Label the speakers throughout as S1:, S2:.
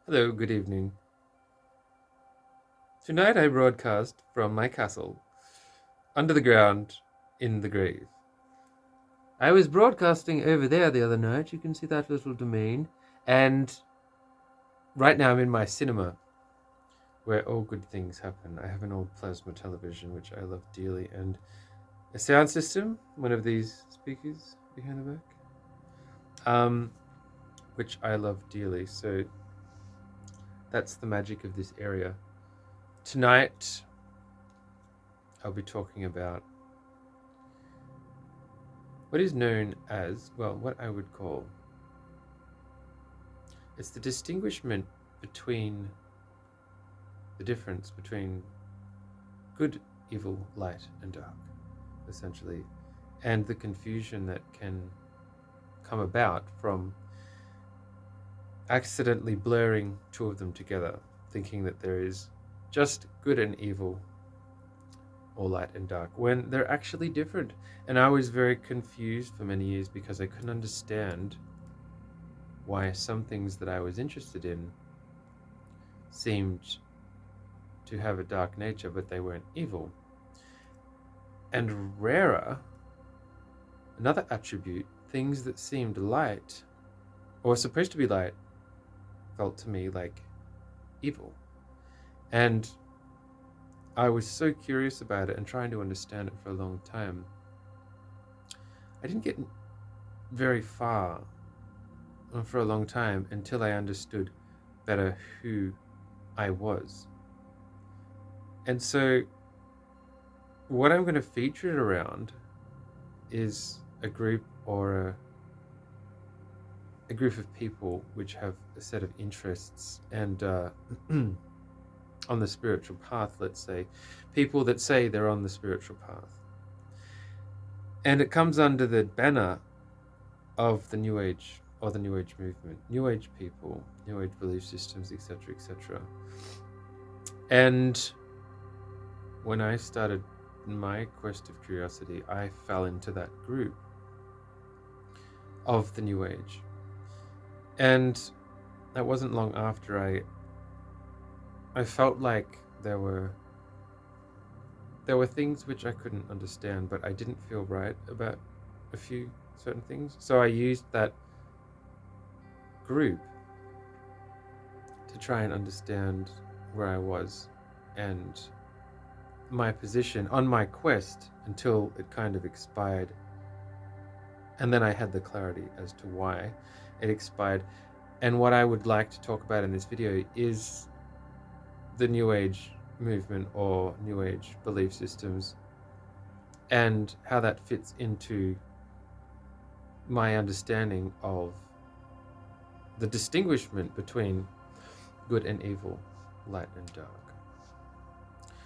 S1: Hello, good evening. Tonight I broadcast from my castle, under the ground, in the grave. I was broadcasting over there the other night, you can see that little domain, and right now I'm in my cinema, where all good things happen. I have an old plasma television, which I love dearly, and a sound system, one of these speakers behind the back, which I love dearly, so that's the magic of this area. Tonight, I'll be talking about what is known as, well, what I would call, it's the distinguishment between the difference between good, evil, light, and dark, essentially, and the confusion that can come about from accidentally blurring two of them together, thinking that there is just good and evil or light and dark when they're actually different. And I was very confused for many years because I couldn't understand why some things that I was interested in seemed to have a dark nature, but they weren't evil. And rarer, another attribute, things that seemed light, or supposed to be light, felt to me like evil. And I was so curious about it and trying to understand it for a long time. I didn't get very far for a long time until I understood better who I was. And so what I'm going to feature it around is a group or a group of people which have a set of interests and on the spiritual path, let's say, people that say they're on the spiritual path. And it comes under the banner of the New Age or the New Age movement, New Age people, New Age belief systems, etc., etc. And when I started my quest of curiosity, I fell into that group of the New Age. And that wasn't long after I felt like there were things which I couldn't understand, but I didn't feel right about a few certain things. So I used that group to try and understand where I was and my position on my quest until it kind of expired. And then I had the clarity as to why it expired. And what I would like to talk about in this video is the New Age movement or New Age belief systems and how that fits into my understanding of the distinguishment between good and evil, light and dark.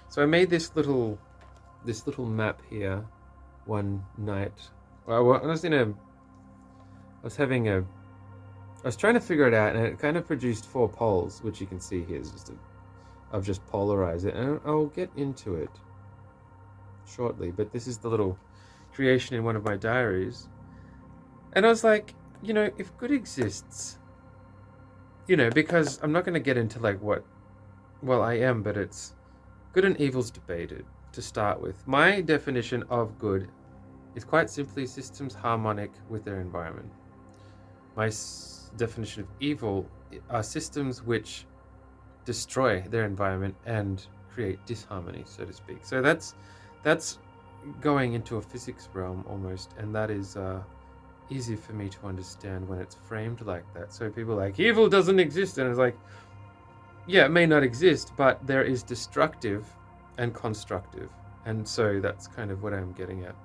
S1: So I made this little map here one night. I was trying to figure it out, and it kind of produced 4 poles, which you can see here. I've just polarized it, and I'll get into it shortly. But this is the little creation in one of my diaries, and I was like, if good exists, because I'm not going to get into like what, well, I am, but it's good and evil's debated to start with. My definition of good is quite simply systems harmonic with their environment. My definition of evil are systems which destroy their environment and create disharmony, so to speak. So that's going into a physics realm almost, and that is easy for me to understand when it's framed like that. So people are like, evil doesn't exist, and it's like, yeah, it may not exist, but there is destructive and constructive, and so that's kind of what I'm getting at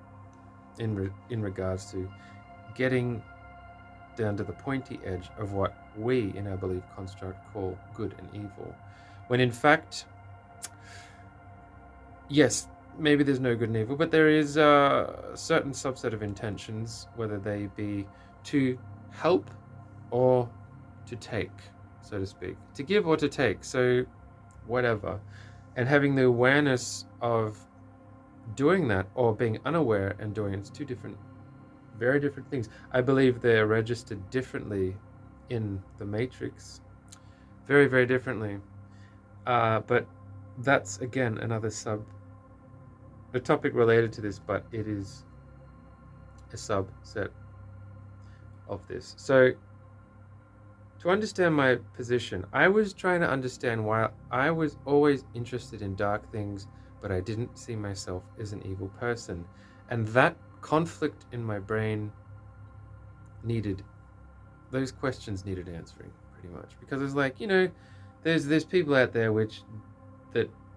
S1: in regards to getting down to the pointy edge of what we in our belief construct call good and evil, when in fact, yes, maybe there's no good and evil, but there is a certain subset of intentions, whether they be to help or to take, so to speak, to give or to take, so whatever. And having the awareness of doing that or being unaware and doing it's two different, very different things. I believe they're registered differently in the matrix, very, very differently. But that's again a topic related to this, but it is a subset of this. So to understand my position, I was trying to understand why I was always interested in dark things, but I didn't see myself as an evil person. And that conflict in my brain those questions needed answering pretty much. Because it's like, there's people out there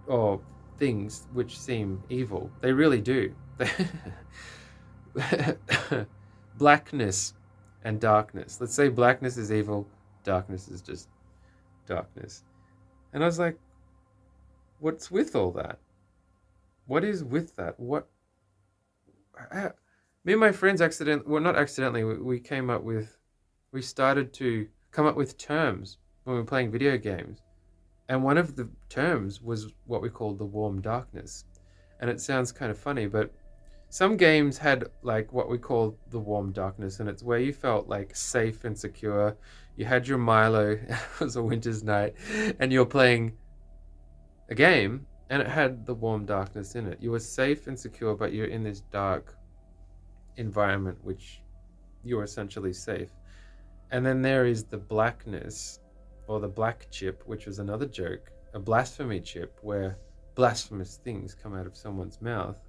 S1: or things which seem evil. They really do. Blackness and darkness. Let's say blackness is evil, darkness is just darkness. And I was like, what's with all that? What is with that? Me and my friends not accidentally, we started to come up with terms when we were playing video games. And one of the terms was what we called the warm darkness. And it sounds kind of funny, but some games had like what we call the warm darkness, and it's where you felt like safe and secure. You had your Milo, it was a winter's night, and you're playing a game, and it had the warm darkness in it. You were safe and secure, but you're in this dark environment, which you're essentially safe. And then there is the blackness, or the black chip, which was another joke, a blasphemy chip, where blasphemous things come out of someone's mouth.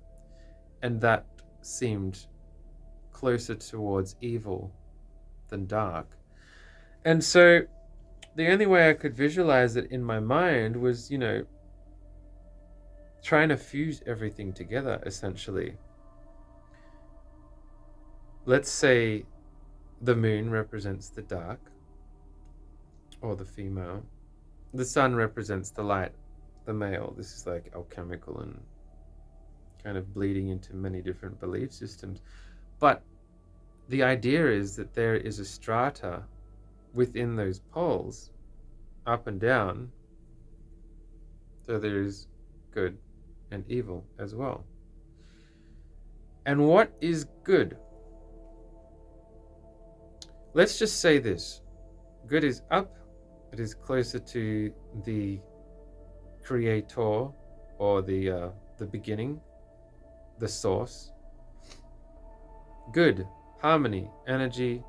S1: And that seemed closer towards evil than dark. And so the only way I could visualize it in my mind was, trying to fuse everything together, essentially. Let's say the moon represents the dark, or the female. The sun represents the light, the male. This is like alchemical and kind of bleeding into many different belief systems. But the idea is that there is a strata within those poles, up and down. So there is good and evil as well. And what is good? Let's just say this. Good is up. It is closer to the creator, or the beginning, the source. Good, harmony, energy,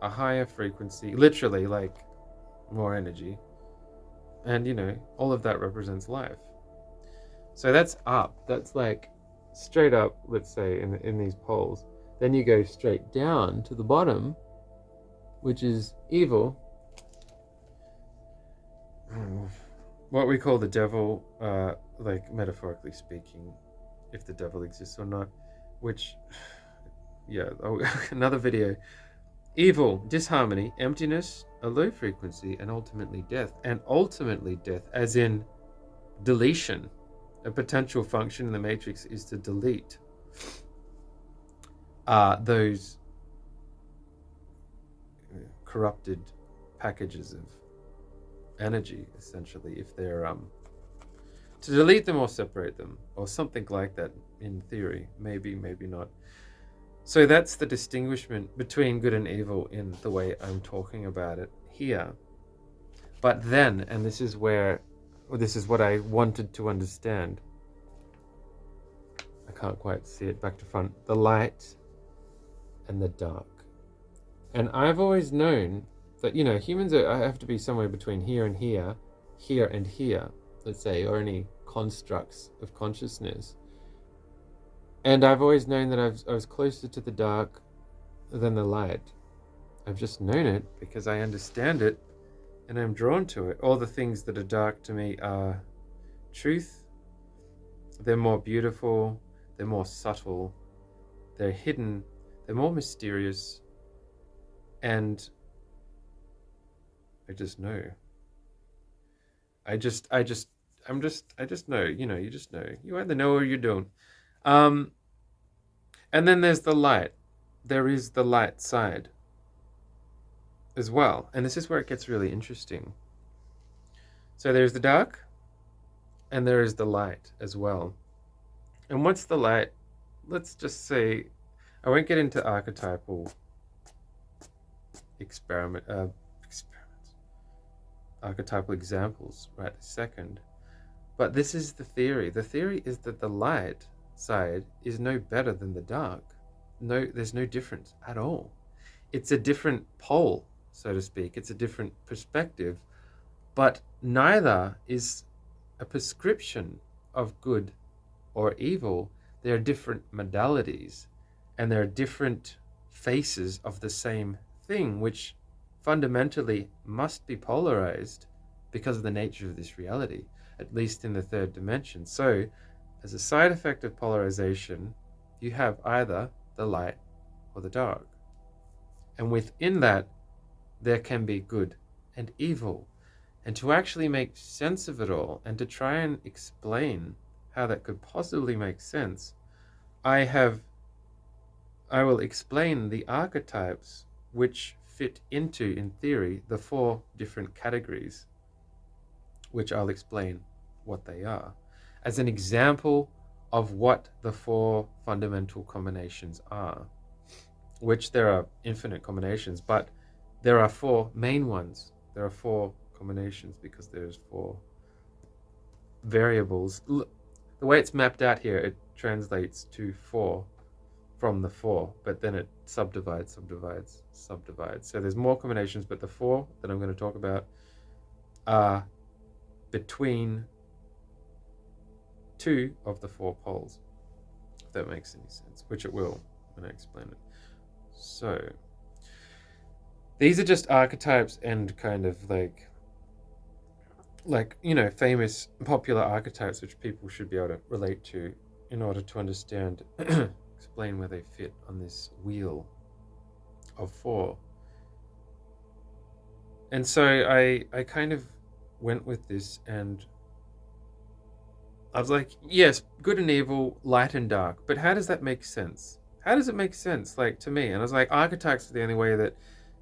S1: a higher frequency, literally like more energy. And all of that represents life. So that's up. That's like straight up, let's say, in these poles. Then you go straight down to the bottom, which is evil. What we call the devil, like metaphorically speaking, if the devil exists or not, which, another video. Evil, disharmony, emptiness, a low frequency, and ultimately death. And ultimately death, as in deletion. A potential function in the matrix is to delete those corrupted packages of energy, essentially, if they're to delete them or separate them, or something like that, in theory. Maybe not. So that's the distinguishment between good and evil in the way I'm talking about it here. But then, and this is what I wanted to understand. I can't quite see it back to front. The light and the dark. And I've always known that, humans have to be somewhere between here and here and here, let's say, or any constructs of consciousness. And I've always known that I was closer to the dark than the light. I've just known it because I understand it and I'm drawn to it. All the things that are dark to me are truth. They're more beautiful. They're more subtle. They're hidden. They're more mysterious. And I just know. I just know, you just know. You either know or you don't. And then there's the light. There is the light side as well. And this is where it gets really interesting. So there's the dark and there is the light as well. And what's the light? Let's just say, I won't get into archetypal experiments. archetypal examples right this second. But this is the theory. The theory is that the light side is no better than the dark. No, there's no difference at all. It's a different pole, so to speak. It's a different perspective, but neither is a prescription of good or evil. There are different modalities, and there are different faces of the same thing, which fundamentally must be polarized because of the nature of this reality, at least in the third dimension. So, as a side effect of polarization, you have either the light or the dark. And within that, there can be good and evil. And to actually make sense of it all and to try and explain how that could possibly make sense, I will explain the archetypes which fit into, in theory, the 4 different categories, which I'll explain what they are, as an example of what the 4 fundamental combinations are, which there are infinite combinations, but there are 4 main ones. There are 4 combinations because there's 4 variables. The way it's mapped out here, it translates to 4 from the 4, but then it subdivides. So there's more combinations, but the 4 that I'm going to talk about are between 2 of the 4 poles, if that makes any sense, which it will when I explain it. So these are just archetypes and kind of like famous popular archetypes which people should be able to relate to in order to understand explain where they fit on this wheel of 4. And so I kind of went with this, and I was like, yes, good and evil, light and dark, but how does that make sense? How does it make sense, like, to me? And I was like, archetypes are the only way that,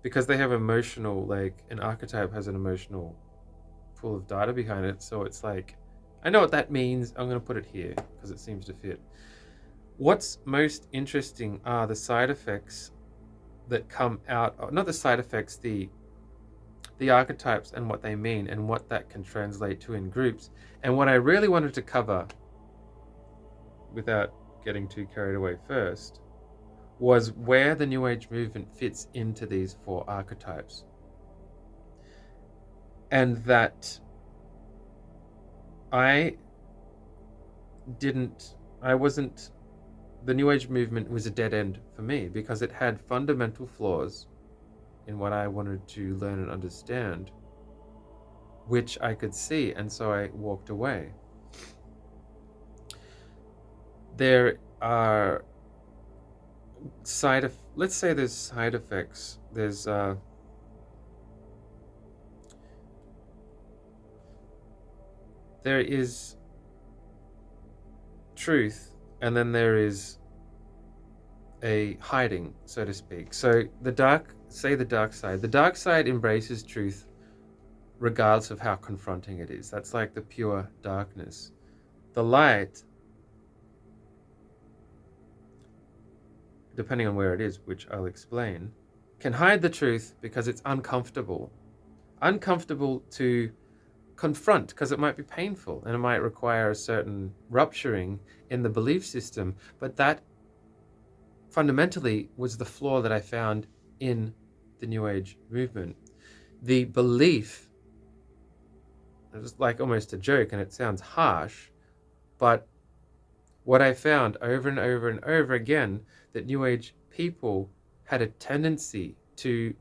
S1: because they have emotional, like, an archetype has an emotional pool of data behind it, so it's like, I know what that means, I'm going to put it here because it seems to fit. What's most interesting are the side effects that come out, not the side effects, the archetypes and what they mean and what that can translate to in groups. And what I really wanted to cover, without getting too carried away first, was where the New Age movement fits into these 4 archetypes. And that the New Age movement was a dead end for me because it had fundamental flaws in what I wanted to learn and understand, which I could see, and so I walked away. There are let's say there's side effects. There's there is truth, and then there is a hiding, so to speak. So the dark side embraces truth regardless of how confronting it is. That's like the pure darkness. The light, depending on where it is, which I'll explain, can hide the truth because it's uncomfortable to confront, because it might be painful and it might require a certain rupturing in the belief system. But that fundamentally was the flaw that I found in the New Age movement. The belief, it was like almost a joke and it sounds harsh, but what I found over and over and over again, that New Age people had a tendency to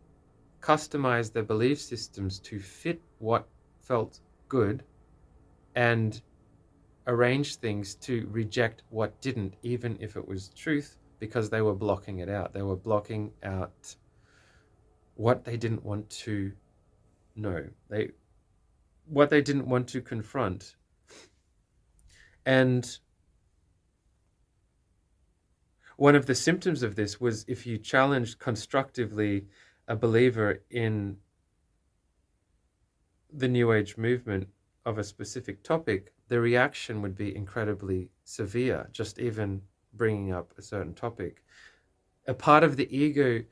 S1: customize their belief systems to fit what felt good and arrange things to reject what didn't, even if it was truth, because they were blocking it out. They were blocking out what they didn't want to know, what they didn't want to confront. And one of the symptoms of this was if you challenged constructively a believer in the New Age movement of a specific topic, the reaction would be incredibly severe, just even bringing up a certain topic. A part of the ego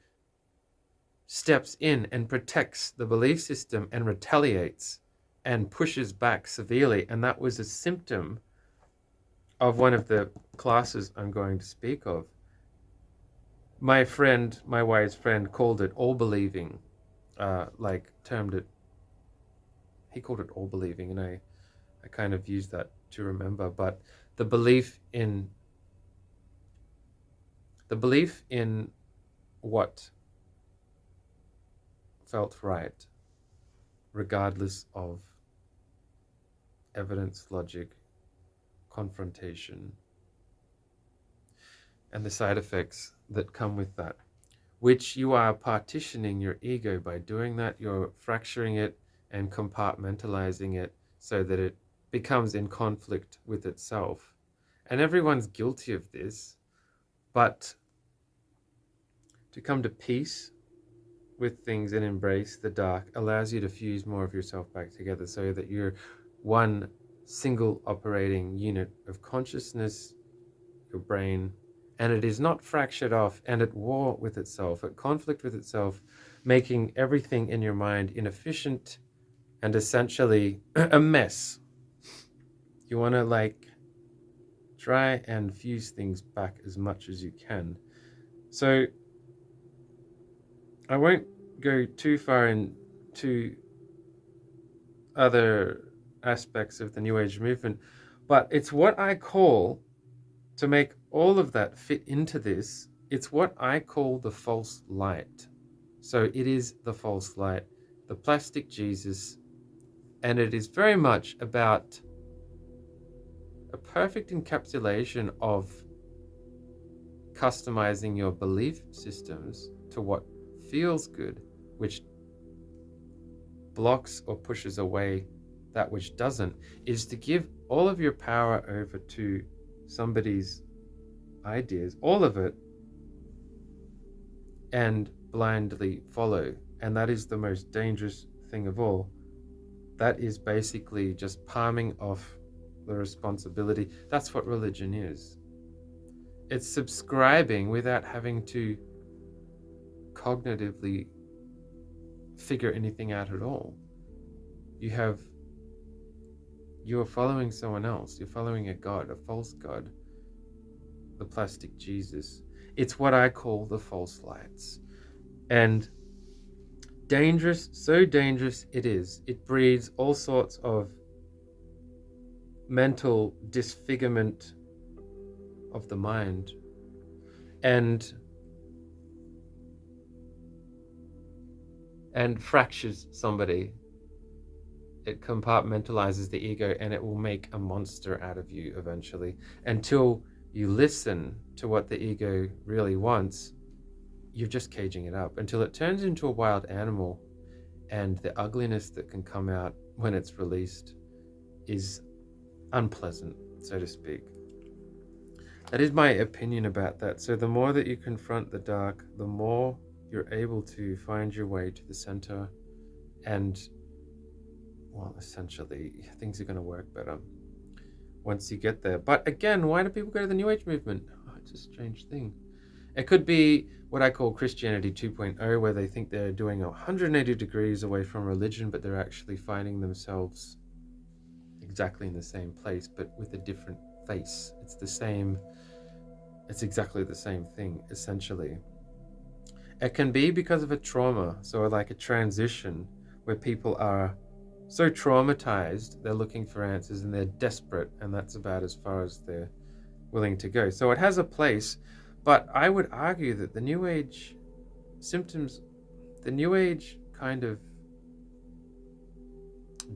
S1: steps in and protects the belief system and retaliates and pushes back severely. And that was a symptom of one of the classes I'm going to speak of. My friend, my wise friend, called it all believing, termed it, he called it all believing, and I kind of use that to remember. But the belief in what felt right, regardless of evidence, logic, confrontation, and the side effects that come with that, which you are partitioning your ego. By doing that, you're fracturing it and compartmentalizing it so that it becomes in conflict with itself. And everyone's guilty of this, but to come to peace with things and embrace the dark allows you to fuse more of yourself back together so that you're one single operating unit of consciousness, your brain, and it is not fractured off and at war with itself, at conflict with itself, making everything in your mind inefficient and essentially a mess. You want to try and fuse things back as much as you can. So I won't go too far into other aspects of the New Age movement, but it's what I call, to make all of that fit into this, it's what I call the false light. So it is the false light, the plastic Jesus, and it is very much about a perfect encapsulation of customizing your belief systems to what feels good, which blocks or pushes away that which doesn't, is to give all of your power over to somebody's ideas, all of it, and blindly follow. And that is the most dangerous thing of all. That is basically just palming off the responsibility. That's what religion is. It's subscribing without having to cognitively figure anything out at all. You're following someone else. You're following a god, a false god, the plastic Jesus. It's what I call the false lights. And dangerous, so dangerous it is. It breeds all sorts of mental disfigurement of the mind and fractures somebody. It compartmentalizes the ego and it will make a monster out of you eventually. Until you listen to what the ego really wants, you're just caging it up until it turns into a wild animal, and the ugliness that can come out when it's released is unpleasant, so to speak. That is my opinion about that. So the more that you confront the dark, the more you're able to find your way to the center, and well, essentially things are going to work better once you get there. But again, why do people go to the New Age movement? Oh, it's a strange thing. It could be what I call Christianity 2.0, where they think they're doing 180 degrees away from religion, but they're actually finding themselves exactly in the same place, but with a different face. It's exactly the same thing, essentially. It can be because of a trauma, so like a transition where people are so traumatized, they're looking for answers and they're desperate, and that's about as far as they're willing to go. So it has a place, but I would argue that the New Age symptoms, the New Age kind of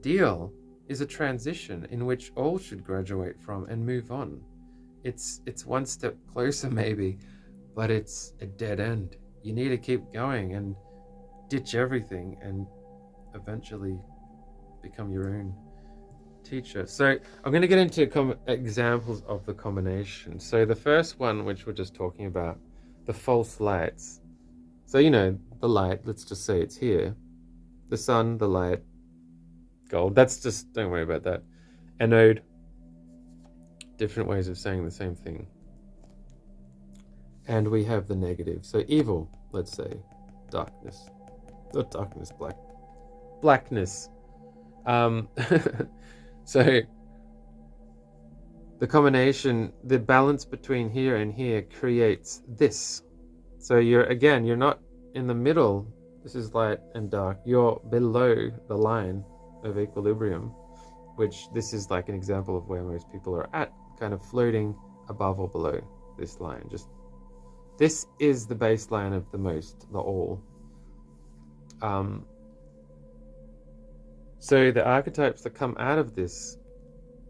S1: deal is a transition in which all should graduate from and move on. It's one step closer maybe, but it's a dead end. You need to keep going and ditch everything and eventually become your own teacher. So I'm going to get into examples of the combination. So the first one, which we're just talking about, the false lights. So the light, let's just say it's here, the sun, the light, gold. Don't worry about that. Anode, different ways of saying the same thing. And we have the negative. So evil, let's say, darkness. Not darkness, blackness. Um, so the combination, the balance between here and here creates this. So you're not in the middle. This is light and dark. You're below the line of equilibrium, which this is like an example of where most people are at, kind of floating above or below this line. Just this is the baseline of the all. So the archetypes that come out of this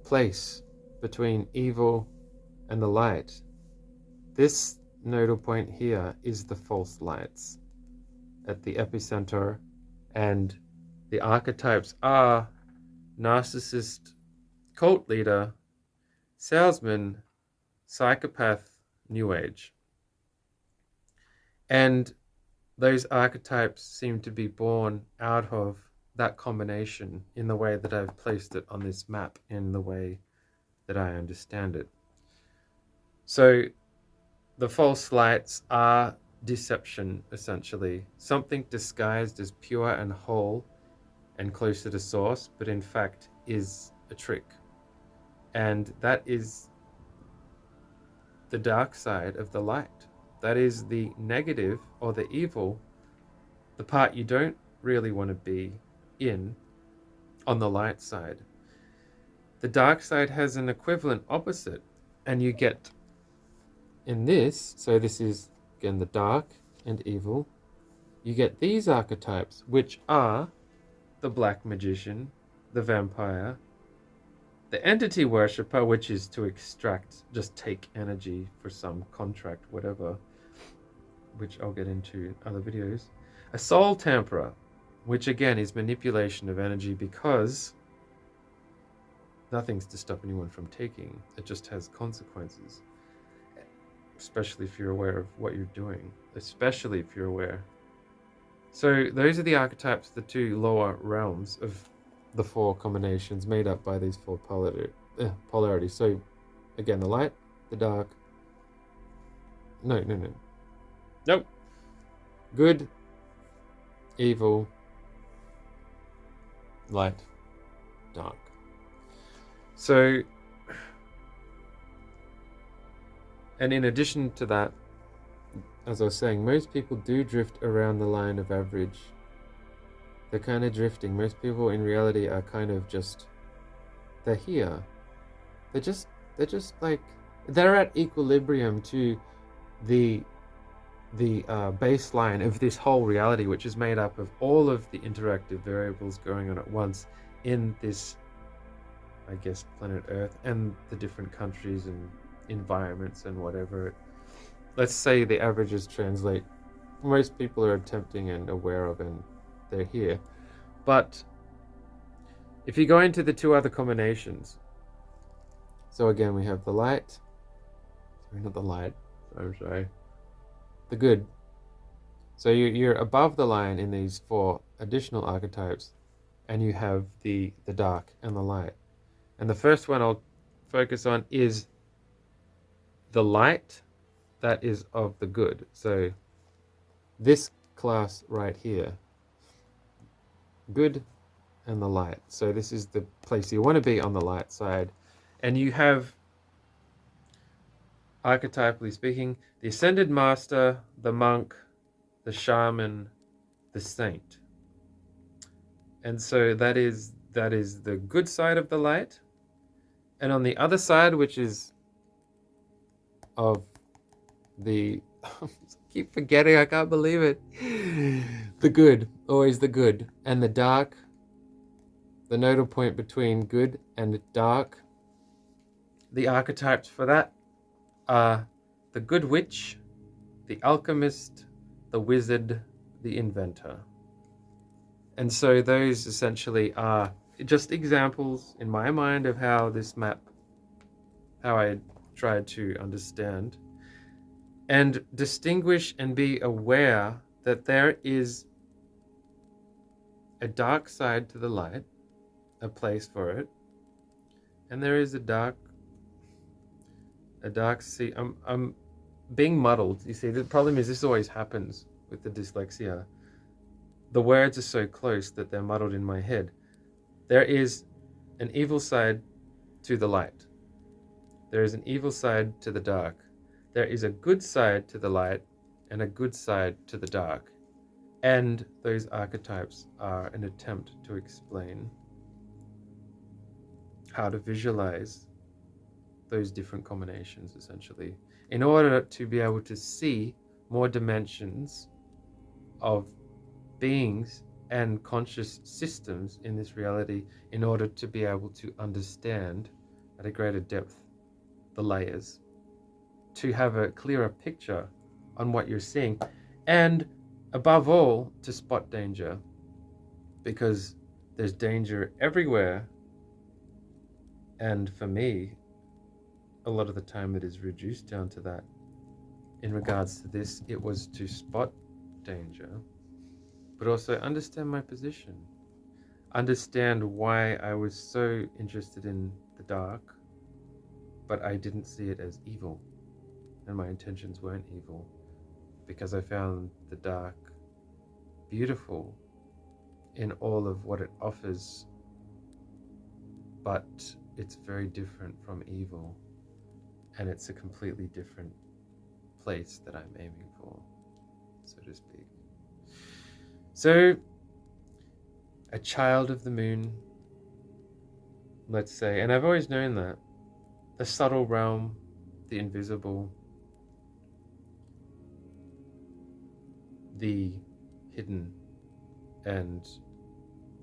S1: place between evil and the light, this nodal point here is the false lights at the epicenter, and the archetypes are narcissist, cult leader, salesman, psychopath, new age. And those archetypes seem to be born out of that combination in the way that I've placed it on this map, in the way that I understand it. So the false lights are deception, essentially. Something disguised as pure and whole and closer to source, but in fact is a trick. And that is the dark side of the light. That is the negative or the evil, the part you don't really want to be in on the light side. The dark side has an equivalent opposite, and you get in this, so this is again the dark and evil, you get these archetypes, which are the black magician, the vampire, the entity worshipper, which is to extract, just take energy for some contract, whatever, which I'll get into in other videos. A soul tamperer, which again is manipulation of energy, because nothing's to stop anyone from taking. It just has consequences, especially if you're aware of what you're doing, especially if you're aware. So those are the archetypes, the two lower realms of the four combinations made up by these four polarities. So again, the light, the dark. Nope. Good, evil, light, dark. So, and in addition to that, as I was saying, most people do drift around the line of average. They're kind of drifting. Most people in reality are kind of just, they're here. They're just like, they're at equilibrium to the baseline of this whole reality, which is made up of all of the interactive variables going on at once in this, I guess, planet Earth, and the different countries and environments and whatever. Let's say the averages translate. Most people are attempting and aware of, and they're here. But if you go into the two other combinations, so again we have the light, sorry, not the light, I'm sorry, the good. So you're above the line in these four additional archetypes, and you have the dark and the light. And the first one I'll focus on is the light that is of the good. So this class right here, good and the light. So this is the place you want to be, on the light side. And you have, archetypally speaking, the ascended master, the monk, the shaman, the saint. And so that is the good side of the light. And on the other side, which is of the keep forgetting, I can't believe it, the good, always the good, and the dark, the nodal point between good and dark, the archetypes for that are the good witch, the alchemist, the wizard, the inventor. And so those essentially are just examples in my mind of how this map, how I tried to understand and distinguish and be aware that there is a dark side to the light, a place for it, and there is a dark sea. I'm being muddled. You see, the problem is this always happens with the dyslexia. the words are so close that they're muddled in my head. There is an evil side to the light. There is an evil side to the dark. There is a good side to the light and a good side to the dark. And those archetypes are an attempt to explain how to visualize those different combinations, essentially, in order to be able to see more dimensions of beings and conscious systems in this reality, in order to be able to understand at a greater depth the layers, to have a clearer picture on what you're seeing, and above all, to spot danger, because there's danger everywhere. And for me, a lot of the time it is reduced down to that. In regards to this, it was to spot danger, but also understand my position, understand why I was so interested in the dark, but I didn't see it as evil, and my intentions weren't evil, because I found the dark beautiful in all of what it offers, but it's very different from evil, and it's a completely different place that I'm aiming for, so to speak. So, a child of the moon, let's say, and I've always known that, the subtle realm, the invisible, the hidden, and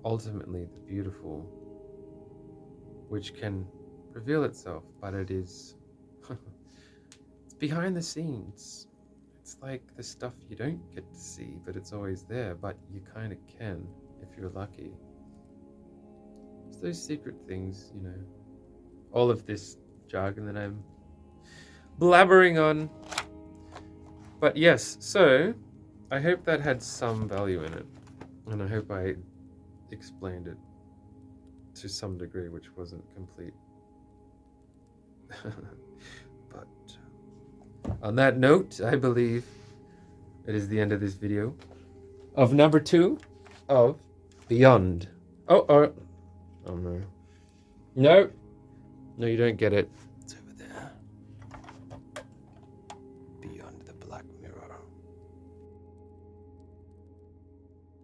S1: ultimately the beautiful, which can reveal itself, but it is it's behind the scenes. It's like the stuff you don't get to see, but it's always there, but you kind of can if you're lucky. It's those secret things, you know, all of this jargon that I'm blabbering on. But yes, so I hope that had some value in it, and I hope I explained it to some degree, which wasn't complete. But on that note, I believe it is the end of this video of number 2 of Beyond. Oh no. No, you don't get it.